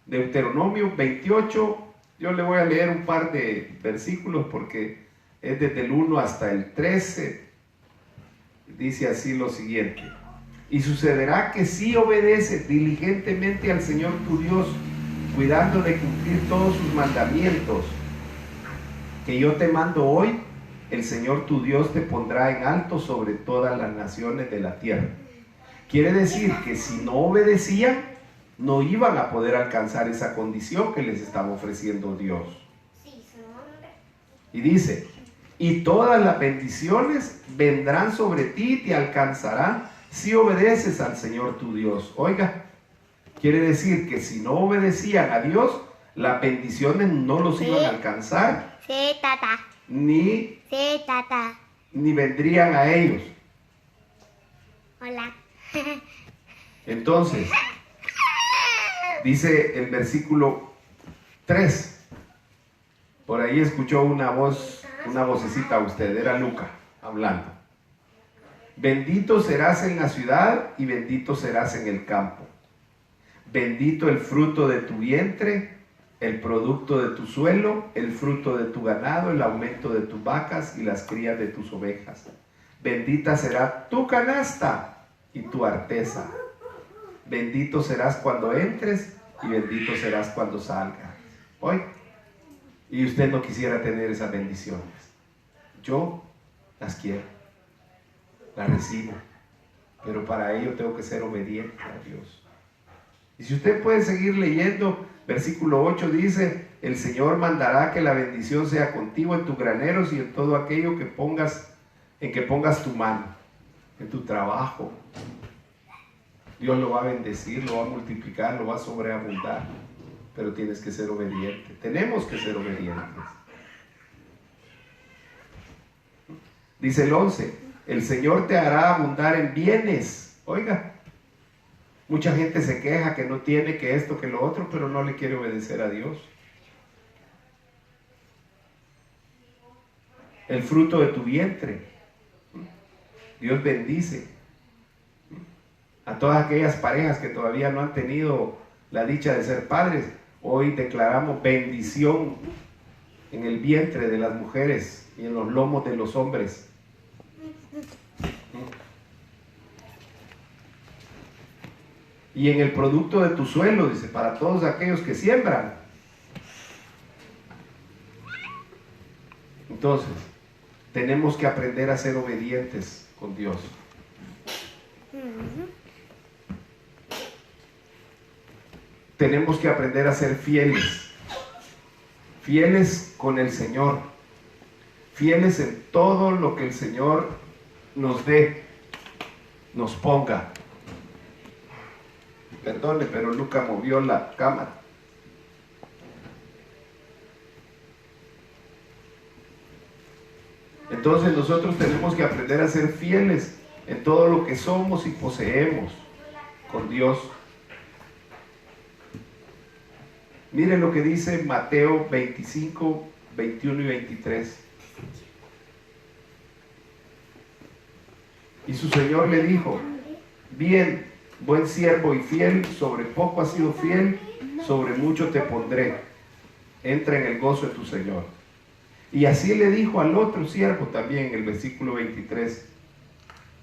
Deuteronomio 28, yo le voy a leer un par de versículos porque es desde el 1 hasta el 13. Dice así lo siguiente: y sucederá que si obedeces diligentemente al Señor tu Dios, cuidando de cumplir todos sus mandamientos que yo te mando hoy, el Señor tu Dios te pondrá en alto sobre todas las naciones de la tierra. Quiere decir que si no obedecían, no iban a poder alcanzar esa condición que les estaba ofreciendo Dios. Y dice: y todas las bendiciones vendrán sobre ti y te alcanzarán si obedeces al Señor tu Dios. Oiga, quiere decir que si no obedecían a Dios, las bendiciones no los iban a alcanzar. Sí, tata. Ni tata. Ni vendrían a ellos. Hola. Entonces, dice el versículo 3. Por ahí escuchó una vocecita a usted, era Luca hablando. Bendito serás en la ciudad y bendito serás en el campo. Bendito el fruto de tu vientre, el producto de tu suelo, el fruto de tu ganado, el aumento de tus vacas y las crías de tus ovejas. Bendita será tu canasta y tu arteza. Bendito serás cuando entres y bendito serás cuando salgas. Hoy, y usted no quisiera tener esas bendiciones. Yo las quiero, las recibo, pero para ello tengo que ser obediente a Dios. Y si usted puede seguir leyendo, versículo 8 dice: el Señor mandará que la bendición sea contigo en tus graneros y en todo aquello en que pongas tu mano, en tu trabajo. Dios lo va a bendecir, lo va a multiplicar, lo va a sobreabundar, pero tienes que ser obediente. Tenemos que ser obedientes. Dice el 11: el Señor te hará abundar en bienes. Oiga, mucha gente se queja que no tiene, que esto, que lo otro, pero no le quiere obedecer a Dios. el fruto de tu vientre. Dios bendice a todas aquellas parejas que todavía no han tenido la dicha de ser padres. Hoy declaramos bendición en el vientre de las mujeres y en los lomos de los hombres. Y en el producto de tu suelo, dice, para todos aquellos que siembran. Entonces, tenemos que aprender a ser obedientes con Dios. Tenemos que aprender a ser fieles. Fieles con el Señor. Fieles en todo lo que el Señor nos dé, nos ponga. Perdone, pero Luca movió la cámara. Entonces nosotros tenemos que aprender a ser fieles en todo lo que somos y poseemos con Dios. Miren lo que dice Mateo 25, 21 y 23. Y su Señor le dijo: bien, buen siervo y fiel, sobre poco has sido fiel, sobre mucho te pondré. Entra en el gozo de tu Señor. Y así le dijo al otro siervo también, en el versículo 23.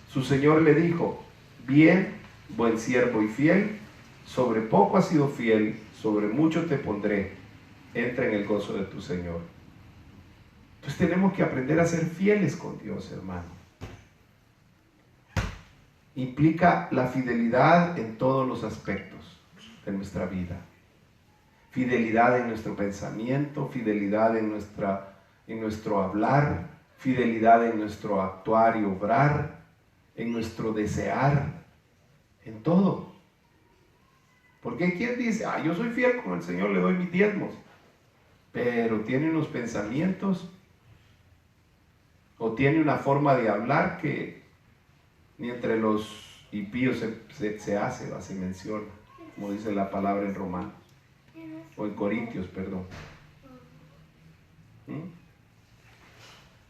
Su Señor le dijo: bien, buen siervo y fiel, sobre poco has sido fiel, sobre mucho te pondré. Entra en el gozo de tu Señor. Entonces tenemos que aprender a ser fieles con Dios, hermano. Implica la fidelidad en todos los aspectos de nuestra vida. Fidelidad en nuestro pensamiento, fidelidad en nuestro hablar, fidelidad en nuestro actuar y obrar, en nuestro desear, en todo. Porque hay quien dice: yo soy fiel con el Señor, le doy mis diezmos, pero tiene unos pensamientos o tiene una forma de hablar que ni entre los impíos se hace, se menciona, como dice la palabra en Romanos, o en Corintios, perdón.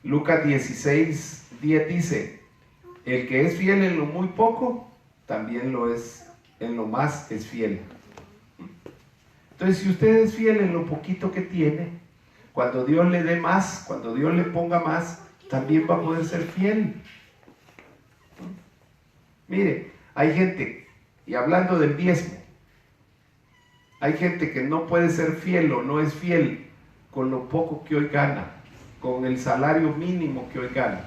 Lucas 16, 10 dice: el que es fiel en lo muy poco, también lo es en lo más, es fiel. Entonces, si usted es fiel en lo poquito que tiene, cuando Dios le dé más, cuando Dios le ponga más, también va a poder ser fiel. Mire, hay gente, y hablando del diezmo, hay gente que no puede ser fiel o no es fiel con lo poco que hoy gana, con el salario mínimo que hoy gana.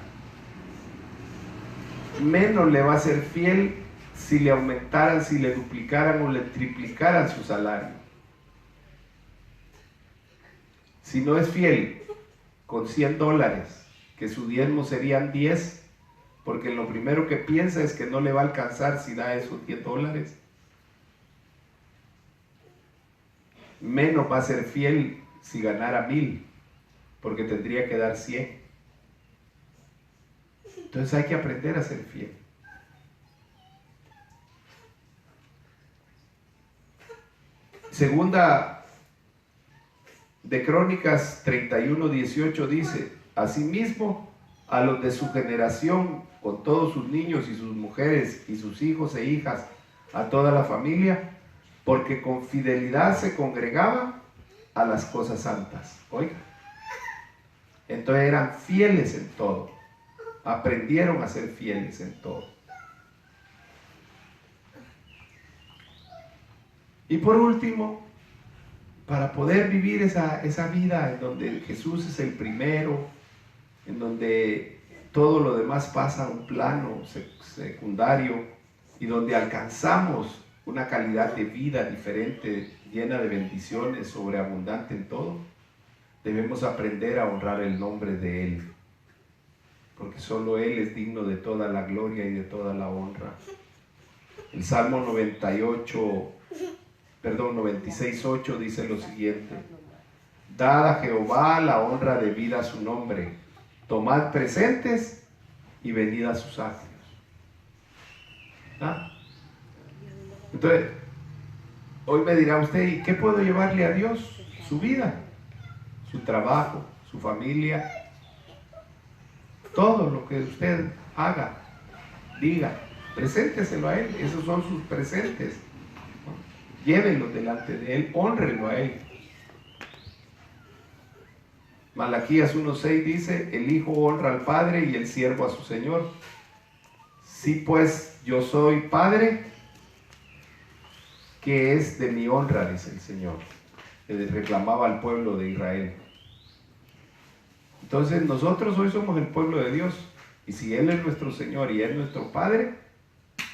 Menos le va a ser fiel si le aumentaran, si le duplicaran o le triplicaran su salario. Si no es fiel con $100, que su diezmo serían 10, porque lo primero que piensa es que no le va a alcanzar si da esos $10. Menos va a ser fiel si ganara 1000, porque tendría que dar 100. Entonces hay que aprender a ser fiel. Segunda de Crónicas 31:18 dice: asimismo, a los de su generación, con todos sus niños y sus mujeres y sus hijos e hijas, a toda la familia, porque con fidelidad se congregaba a las cosas santas. Oiga, entonces eran fieles en todo, aprendieron a ser fieles en todo. Y por último, para poder vivir esa vida en donde Jesús es el primero, en donde todo lo demás pasa a un plano secundario y donde alcanzamos una calidad de vida diferente, llena de bendiciones, sobreabundante en todo, debemos aprender a honrar el nombre de Él, porque solo Él es digno de toda la gloria y de toda la honra. El Salmo 96:8 dice lo siguiente: dad a Jehová la honra debida a su nombre, tomad presentes y venid a sus atrios. Entonces, hoy me dirá usted: ¿y qué puedo llevarle a Dios? Su vida, su trabajo, su familia, Todo lo que usted haga, diga, presénteselo a Él. Esos son sus presentes. Llévenlos delante de Él, hónrenlo a Él. Malaquías 1:6 dice: el hijo honra al padre y el siervo a su señor. Si pues yo soy padre, ¿qué es de mi honra?, dice el Señor. Le reclamaba al pueblo de Israel. Entonces nosotros hoy somos el pueblo de Dios, y si Él es nuestro Señor y es nuestro Padre,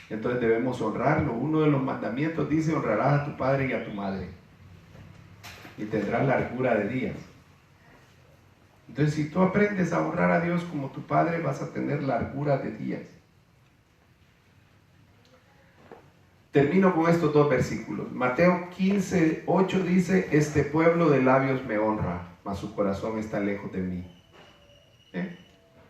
entonces debemos honrarlo. Uno de los mandamientos dice: honrarás a tu padre y a tu madre, y tendrás largura de días. Entonces, si tú aprendes a honrar a Dios como tu Padre, vas a tener largura de días. Termino con estos dos versículos. Mateo 15:8 dice: este pueblo de labios me honra, mas su corazón está lejos de mí.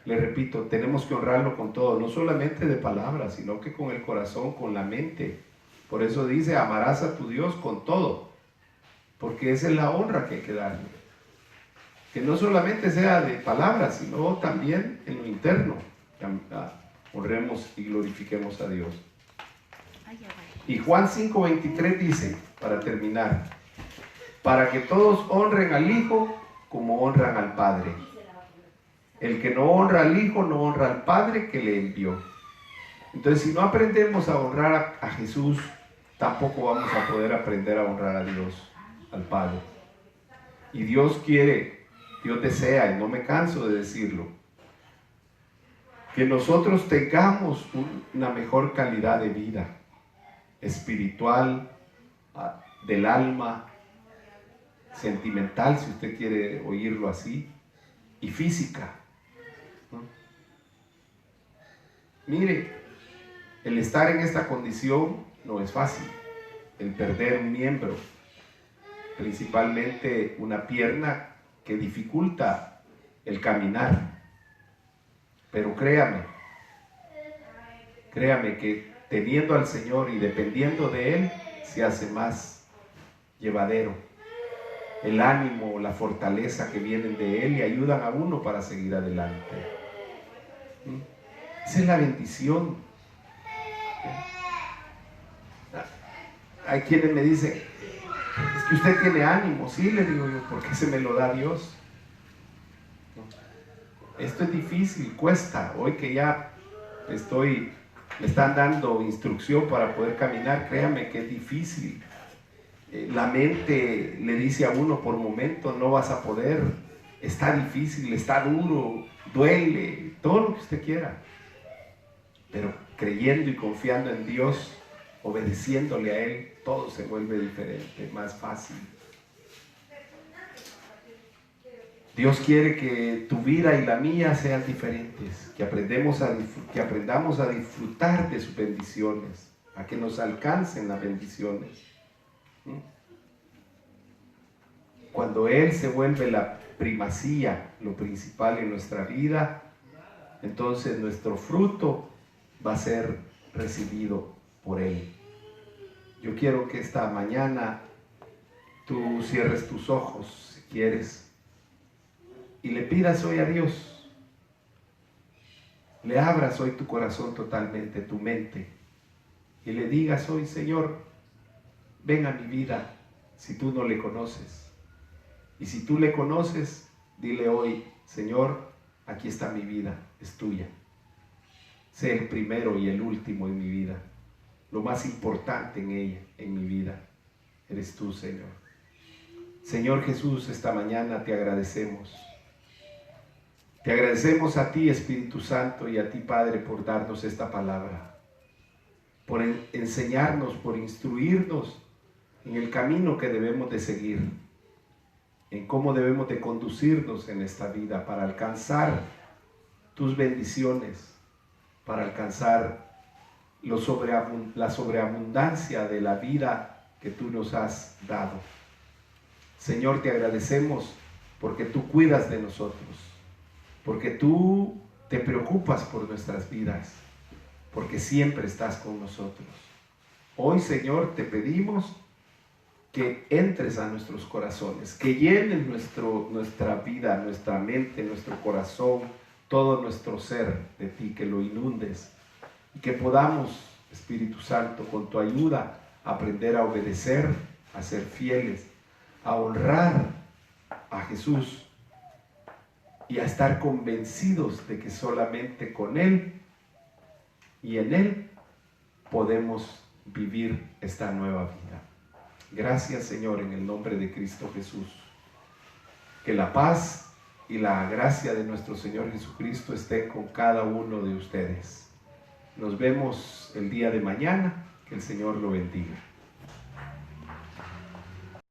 Le repito, tenemos que honrarlo con todo, no solamente de palabras, sino que con el corazón, con la mente. Por eso dice: amarás a tu Dios con todo, porque esa es la honra que hay que darle. Que no solamente sea de palabras, sino también en lo interno. Honremos y glorifiquemos a Dios. Y Juan 5:23 dice, para terminar: para que todos honren al Hijo como honran al Padre. El que no honra al Hijo no honra al Padre que le envió. Entonces, si no aprendemos a honrar a Jesús, tampoco vamos a poder aprender a honrar a Dios, al Padre. Y Dios quiere, Dios desea, y no me canso de decirlo, que nosotros tengamos una mejor calidad de vida espiritual, del alma, sentimental, si usted quiere oírlo así, y física. Mire, el estar en esta condición no es fácil. El perder un miembro, principalmente una pierna, que dificulta el caminar. Pero créame que teniendo al Señor y dependiendo de Él, se hace más llevadero. El ánimo, la fortaleza que vienen de Él y ayudan a uno para seguir adelante. Esa es la bendición. Hay quienes me dicen: es que usted tiene ánimo. Sí, le digo yo, porque se me lo da Dios. Esto es difícil, cuesta. Hoy que ya me están dando instrucción para poder caminar, créame que es difícil. La mente le dice a uno por momentos: no vas a poder, está difícil, está duro, duele, todo lo que usted quiera. Pero creyendo y confiando en Dios, obedeciéndole a Él, todo se vuelve diferente, más fácil. Dios quiere que tu vida y la mía sean diferentes, que aprendamos a disfrutar de sus bendiciones, a que nos alcancen las bendiciones. Cuando Él se vuelve la primacía, lo principal en nuestra vida, entonces nuestro fruto va a ser recibido por Él. Yo quiero que esta mañana tú cierres tus ojos, si quieres, y le pidas hoy a Dios, le abras hoy tu corazón totalmente, tu mente, y le digas hoy: Señor, ven a mi vida si tú no le conoces. Y si tú le conoces, dile hoy: Señor, aquí está mi vida, es tuya. Sé el primero y el último en mi vida, lo más importante en ella, en mi vida, eres tú, Señor. Señor Jesús, esta mañana te agradecemos. Te agradecemos a ti, Espíritu Santo, y a ti, Padre, por darnos esta palabra, por enseñarnos, por instruirnos en el camino que debemos de seguir, en cómo debemos de conducirnos en esta vida para alcanzar tus bendiciones, para alcanzar la sobreabundancia de la vida que tú nos has dado. Señor, te agradecemos porque tú cuidas de nosotros, porque tú te preocupas por nuestras vidas, porque siempre estás con nosotros. Hoy, Señor, te pedimos que entres a nuestros corazones, que llenes nuestra vida, nuestra mente, nuestro corazón, todo nuestro ser de ti, que lo inundes y que podamos, Espíritu Santo, con tu ayuda, aprender a obedecer, a ser fieles, a honrar a Jesús y a estar convencidos de que solamente con Él y en Él podemos vivir esta nueva vida. Gracias, Señor, en el nombre de Cristo Jesús. Que la paz y la gracia de nuestro Señor Jesucristo estén con cada uno de ustedes. Nos vemos el día de mañana. Que el Señor lo bendiga.